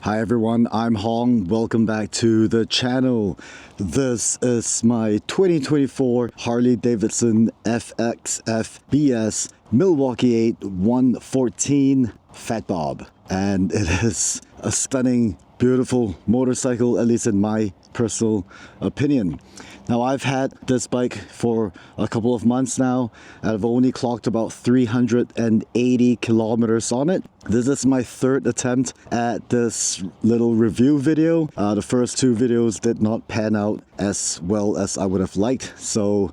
Hi everyone, I'm Hong. Welcome back to the channel. This is my 2024 Harley Davidson FXFBS Milwaukee 8 114 Fat Bob. And it is a stunning, beautiful motorcycle, at least in my personal opinion. Now, I've had this bike for a couple of months now, and I've only clocked about 380 kilometers on it. This is my third attempt at this little review video. The first two videos did not pan out as well as I would have liked, so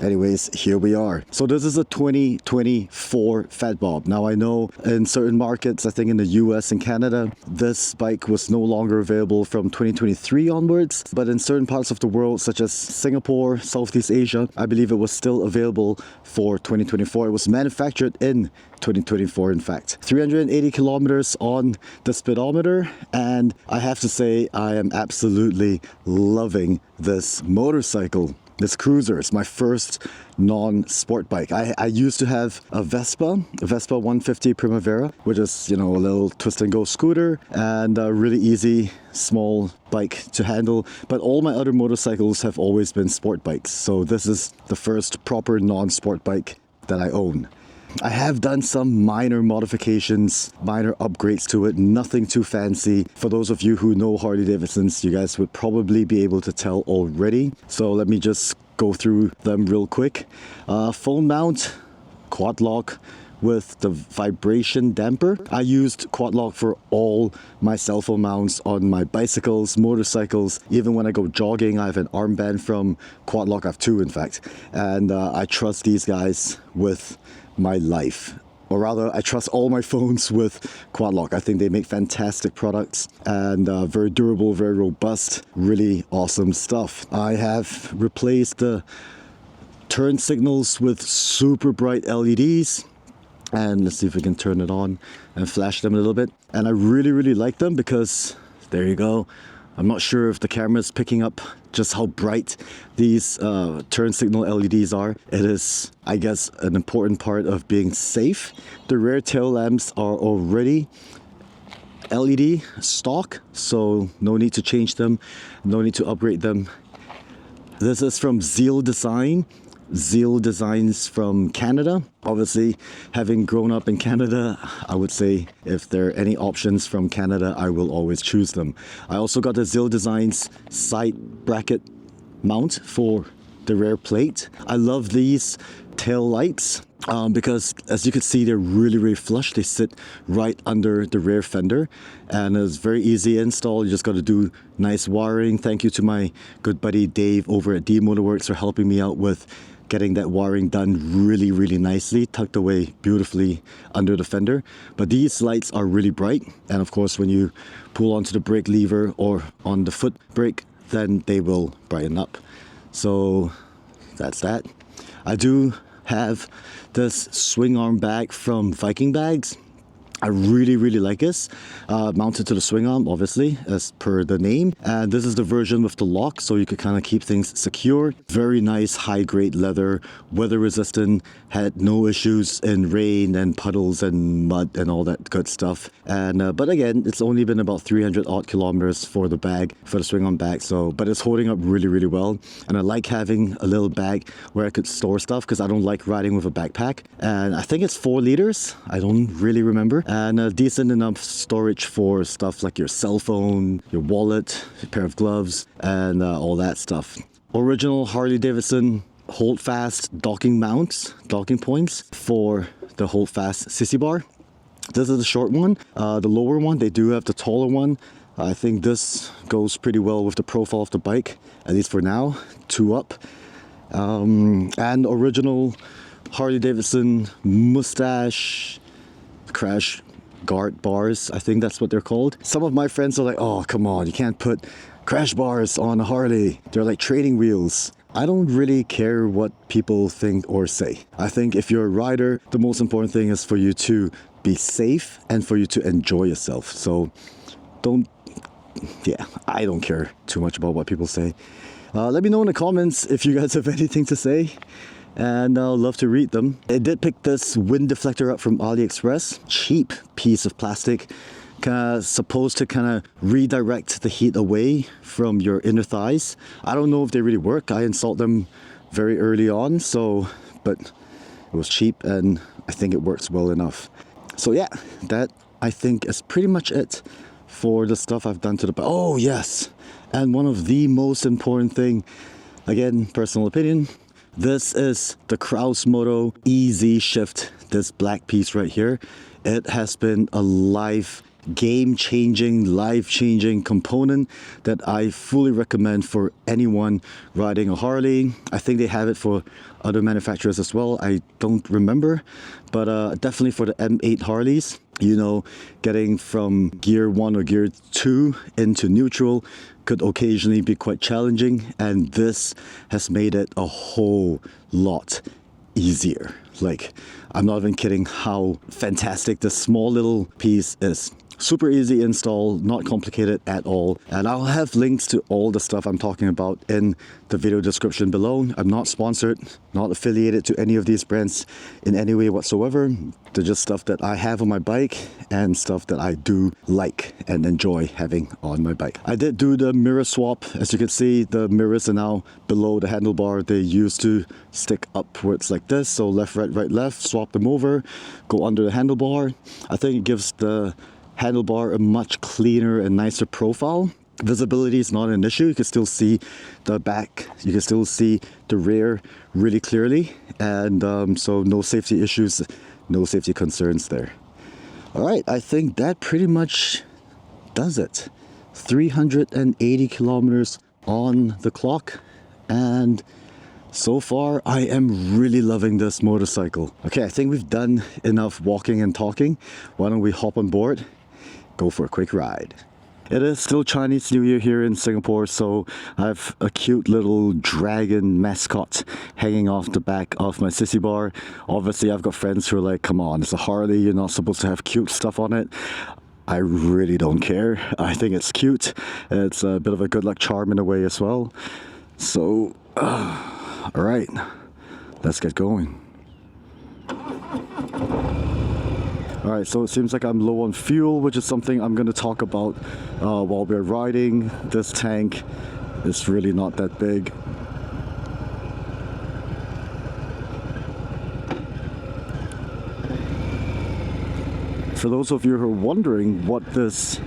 anyways, here we are. So this is a 2024 Fat Bob. Now I know in certain markets, I think in the US and Canada, this bike was no longer available from 2023 onwards. But in certain parts of the world, such as Singapore, Southeast Asia, I believe it was still available for 2024. It was manufactured in 2024, in fact. 380 kilometers on the speedometer, and I have to say I am absolutely loving this motorcycle. This cruiser is my first non-sport bike. I used to have a Vespa 150 Primavera, which is, you know, a little twist and go scooter and a really easy small bike to handle. But all my other motorcycles have always been sport bikes. So this is the first proper non-sport bike that I own. I have done some minor modifications, minor upgrades to it, nothing too fancy. For those of you who know Harley Davidsons, you guys would probably be able to tell already. So let me just go through them real quick. Phone mount, quad lock with the vibration damper. I used quad lock for all my cell phone mounts on my bicycles, motorcycles. Even when I go jogging, I have an armband from quad lock. I have two, in fact. And I trust these guys with my life, or rather I trust all my phones with quad lock. I think they make fantastic products and very durable, very robust, really awesome stuff. I have replaced the turn signals with super bright LEDs, and let's see if we can turn it on and flash them a little bit. And I really like them because there you go. I'm not sure if the camera is picking up just how bright these turn signal LEDs are. It is, I guess, an important part of being safe. The rear tail lamps are already LED stock, so no need to change them, no need to upgrade them. This is from Zeal Design. Zeal Designs from Canada. Obviously, having grown up in Canada, I would say if there are any options from Canada, I will always choose them. I also got the Zeal Designs side bracket mount for the rear plate. I love these tail lights because, as you can see, they're really flush. They sit right under the rear fender, and it's very easy install. You just got to do nice wiring. Thank you to my good buddy Dave over at D Motorworks for helping me out with getting that wiring done really nicely, tucked away beautifully under the fender. But these lights are really bright, and of course when you pull onto the brake lever or on the foot brake, then they will brighten up. So that's that. I do have this swing arm bag from Viking Bags. I really like this. Mounted to the swing arm, obviously, as per the name. And this is the version with the lock, so you could kind of keep things secure. Very nice, high-grade leather, weather resistant, had no issues in rain and puddles and mud and all that good stuff. And but again, it's only been about 300 odd kilometers for the bag, for the swing arm bag. So, but it's holding up really well. And I like having a little bag where I could store stuff because I don't like riding with a backpack. And I think it's 4 liters. I don't really remember. And a decent enough storage for stuff like your cell phone, your wallet, a pair of gloves, and all that stuff. Original Harley Davidson Holdfast docking mounts, docking points for the Holdfast sissy bar. This is the short one. The lower one, they do have the taller one. I think this goes pretty well with the profile of the bike, at least for now, 2 up. And original Harley Davidson mustache crash guard bars, I think that's what they're called. Some of my friends are like, oh come on, you can't put crash bars on a Harley, they're like training wheels. I don't really care what people think or say. I think if you're a rider, the most important thing is for you to be safe and for you to enjoy yourself. So I don't care too much about what people say. Let me know in the comments if you guys have anything to say, and I'll love to read them. I did pick this wind deflector up from AliExpress. Cheap piece of plastic. supposed to kind of redirect the heat away from your inner thighs. I don't know if they really work. I installed them very early on, but it was cheap and I think it works well enough. So yeah, that I think is pretty much it for the stuff I've done to the bike. Oh yes, and one of the most important thing, again, personal opinion, this is the Kraus-Moto EZ Shift, this black piece right here. It has been a game-changing, life-changing component that I fully recommend for anyone riding a Harley. I think they have it for other manufacturers as well. I don't remember, but definitely for the M8 Harleys, you know, getting from gear 1 or gear 2 into neutral could occasionally be quite challenging, and this has made it a whole lot easier. Like, I'm not even kidding how fantastic this small little piece is. Super easy install, not complicated at all. And I'll have links to all the stuff I'm talking about in the video description below. I'm not sponsored, not affiliated to any of these brands in any way whatsoever. They're just stuff that I have on my bike and stuff that I do like and enjoy having on my bike. I did do the mirror swap. As you can see, the mirrors are now below the handlebar. They used to stick upwards like this. So left, right, left, swap them over, go under the handlebar. I think it gives the handlebar a much cleaner and nicer profile. Visibility is not an issue. You can still see the back, you can still see the rear really clearly, and so no safety issues, no safety concerns there. All right, I think that pretty much does it. 380 kilometers on the clock, and so far I am really loving this motorcycle. Okay, I think we've done enough walking and talking. Why don't we hop on board, go for a quick ride. It is still Chinese New Year here in Singapore, so I have a cute little dragon mascot hanging off the back of my sissy bar. Obviously, I've got friends who are like, come on, it's a Harley, you're not supposed to have cute stuff on it. I really don't care. I think it's cute. It's a bit of a good luck charm in a way as well. So, all right, let's get going. Alright, so it seems like I'm low on fuel, which is something I'm going to talk about while we're riding. This tank is really not that big. For those of you who are wondering what this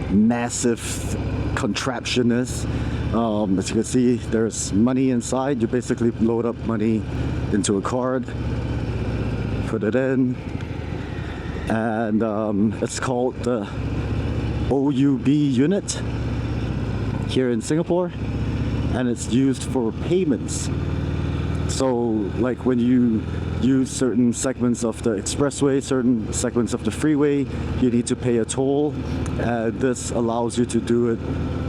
massive contraption is, as you can see, there's money inside. You basically load up money into a card, put it in, and it's called the OUB unit here in Singapore, and it's used for payments. So like when you use certain segments of the expressway, certain segments of the freeway, you need to pay a toll. This allows you to do it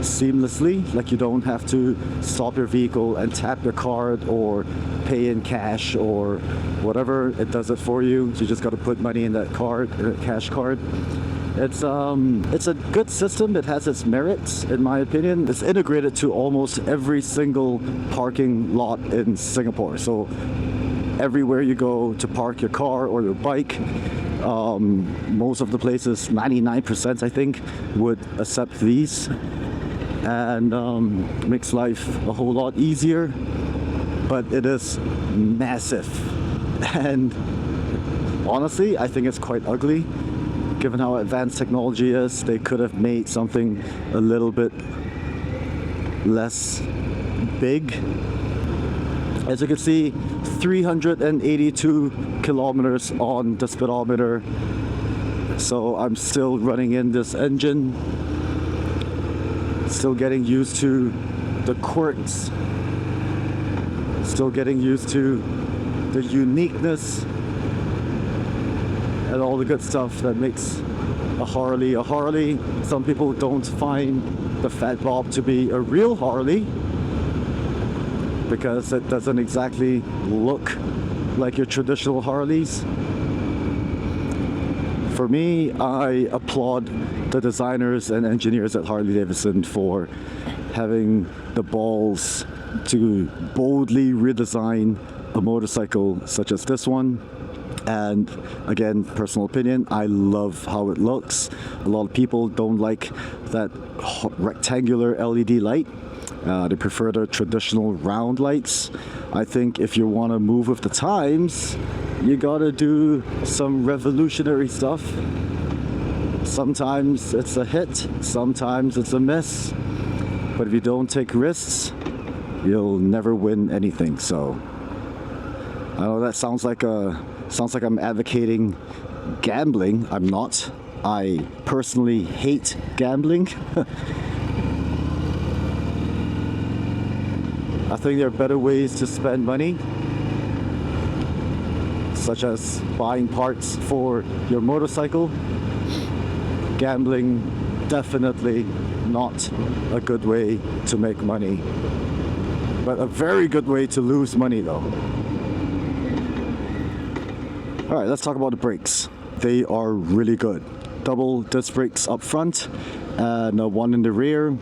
seamlessly, like you don't have to stop your vehicle and tap your card or pay in cash or whatever. It does it for you. You just got to put money in that card, cash card. It's a good system. It has its merits, in my opinion. It's integrated to almost every single parking lot in Singapore. So everywhere you go to park your car or your bike, most of the places, 99% I think, would accept these, and makes life a whole lot easier. But it is massive, and honestly, I think it's quite ugly. Given how advanced technology is, they could have made something a little bit less big. As you can see, 382 kilometers on the speedometer. So I'm still running in this engine, still getting used to the quirks, still getting used to the uniqueness and all the good stuff that makes a Harley a Harley. Some people don't find the Fat Bob to be a real Harley because it doesn't exactly look like your traditional Harleys. For me, I applaud the designers and engineers at Harley Davidson for having the balls to boldly redesign a motorcycle such as this one. And again, personal opinion, I love how it looks. A lot of people don't like that rectangular LED light. They prefer the traditional round lights. I think if you want to move with the times, you gotta do some revolutionary stuff. Sometimes it's a hit, sometimes it's a miss. But if you don't take risks, you'll never win anything. So I know that sounds like I'm advocating gambling. I'm not. I personally hate gambling. I think there are better ways to spend money, such as buying parts for your motorcycle. Gambling, definitely not a good way to make money, but a very good way to lose money though. All right, let's talk about the brakes. They are really good. Double disc brakes up front and one in the rear,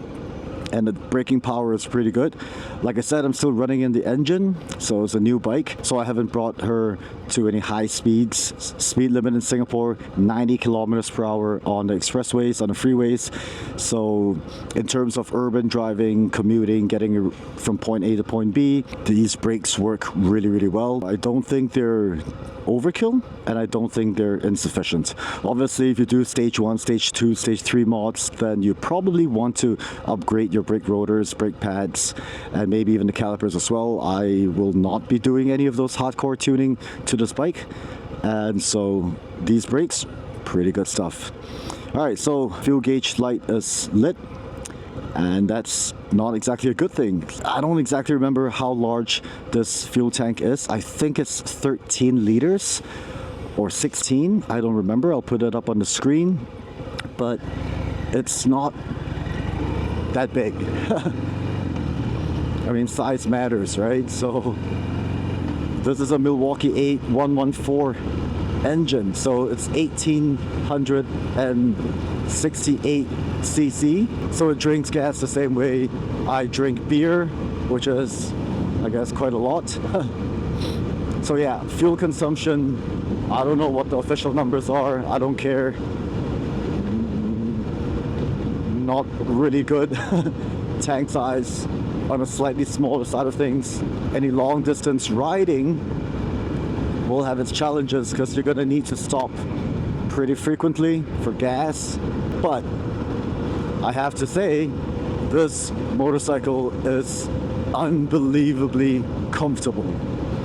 and the braking power is pretty good. Like I said, I'm still running in the engine, so it's a new bike, so I haven't brought her to any high speeds. Speed limit in Singapore, 90 kilometers per hour on the expressways, on the freeways. So in terms of urban driving, commuting, getting from point A to point B, these brakes work really, really well. I don't think they're overkill, and I don't think they're insufficient. Obviously, if you do stage 1, stage 2, stage 3 mods, then you probably want to upgrade your brake rotors, brake pads, and maybe even the calipers as well. I will not be doing any of those hardcore tuning to this bike, and so these brakes, pretty good stuff. All right, so fuel gauge light is lit, and that's not exactly a good thing. I don't exactly remember how large this fuel tank is. I think it's 13 liters or 16. I don't remember. I'll put it up on the screen, but it's not that big. I mean, size matters, right? So this is a Milwaukee 8114 engine, so it's 1868 cc, so it drinks gas the same way I drink beer, which is, I guess, quite a lot. So yeah, fuel consumption, I don't know what the official numbers are, I don't care, not really good. Tank size on a slightly smaller side of things. Any long distance riding will have its challenges because you're going to need to stop pretty frequently for gas. But I have to say, this motorcycle is unbelievably comfortable.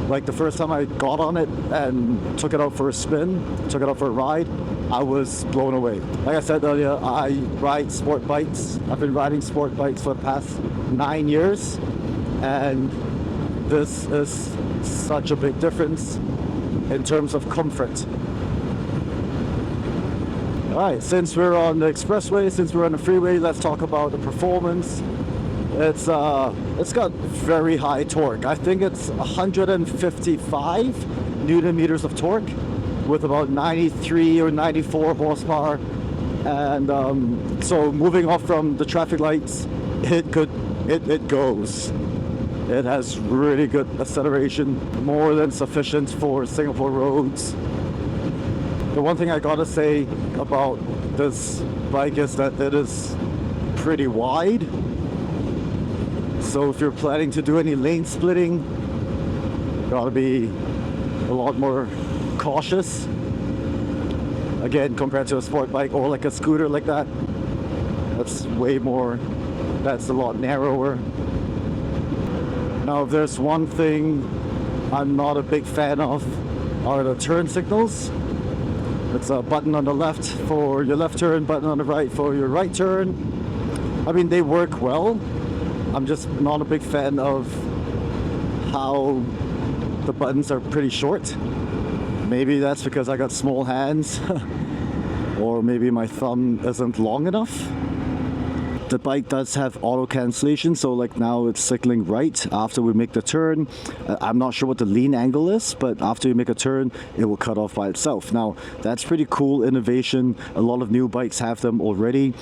Like the first time I got on it and took it out for a spin, took it out for a ride, I was blown away. Like I said earlier, I ride sport bikes. I've been riding sport bikes for the past 9 years, and this is such a big difference in terms of comfort. Alright, since we're on the expressway, since we're on the freeway, let's talk about the performance. It's got very high torque. I think it's 155 Newton meters of torque with about 93 or 94 horsepower. And so moving off from the traffic lights, it goes. It has really good acceleration, more than sufficient for Singapore roads. The one thing I gotta say about this bike is that it is pretty wide. So if you're planning to do any lane splitting, you gotta be a lot more cautious. Again, compared to a sport bike or like a scooter like that, that's a lot narrower. Now, if there's one thing I'm not a big fan of, are the turn signals. It's a button on the left for your left turn, button on the right for your right turn. I mean, they work well. I'm just not a big fan of how the buttons are pretty short. Maybe that's because I got small hands, or maybe my thumb isn't long enough. The bike does have auto cancellation, so like now it's cycling right after we make the turn. I'm not sure what the lean angle is, but after you make a turn, it will cut off by itself. Now, that's pretty cool innovation. A lot of new bikes have them already.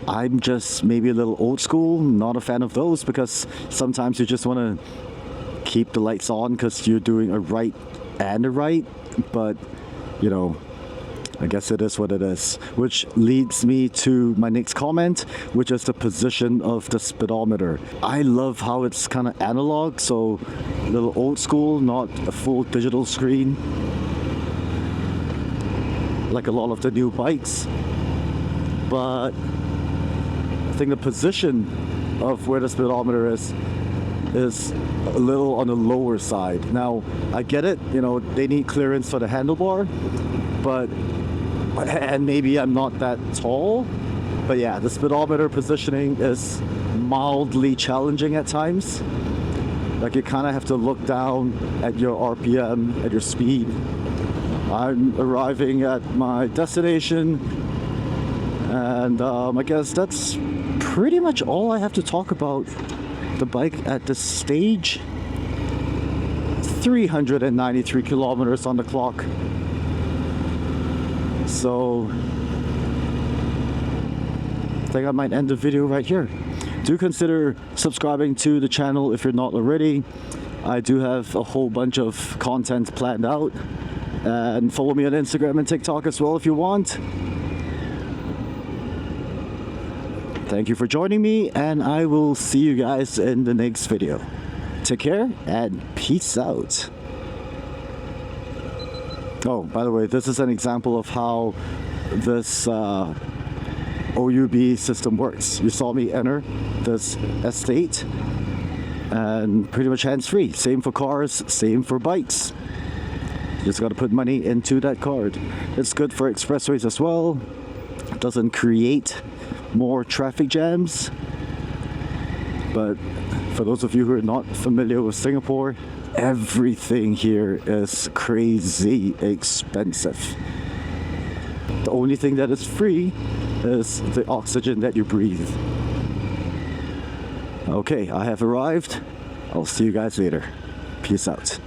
I'm just maybe a little old school, not a fan of those, because sometimes you just want to keep the lights on because you're doing a right and a right, but you know, I guess it is what it is, which leads me to my next comment, which is the position of the speedometer. I love how it's kind of analog, so a little old school, not a full digital screen like a lot of the new bikes. But I think the position of where the speedometer is a little on the lower side. Now, I get it, you know, they need clearance for the handlebar, and maybe I'm not that tall, but yeah, the speedometer positioning is mildly challenging at times. Like, you kind of have to look down at your RPM, at your speed. I'm arriving at my destination, and I guess that's pretty much all I have to talk about the bike at this stage. 393 kilometers on the clock. So I think I might end the video right here. Do consider subscribing to the channel if you're not already. I do have a whole bunch of content planned out. And follow me on Instagram and TikTok as well if you want. Thank you for joining me, and I will see you guys in the next video. Take care and peace out. Oh, by the way, this is an example of how this OUB system works. You saw me enter this estate, and pretty much hands-free. Same for cars, same for bikes. You just got to put money into that card. It's good for expressways as well. It doesn't create more traffic jams. But for those of you who are not familiar with Singapore, everything here is crazy expensive. The only thing that is free is the oxygen that you breathe. Okay, I have arrived. I'll see you guys later. Peace out.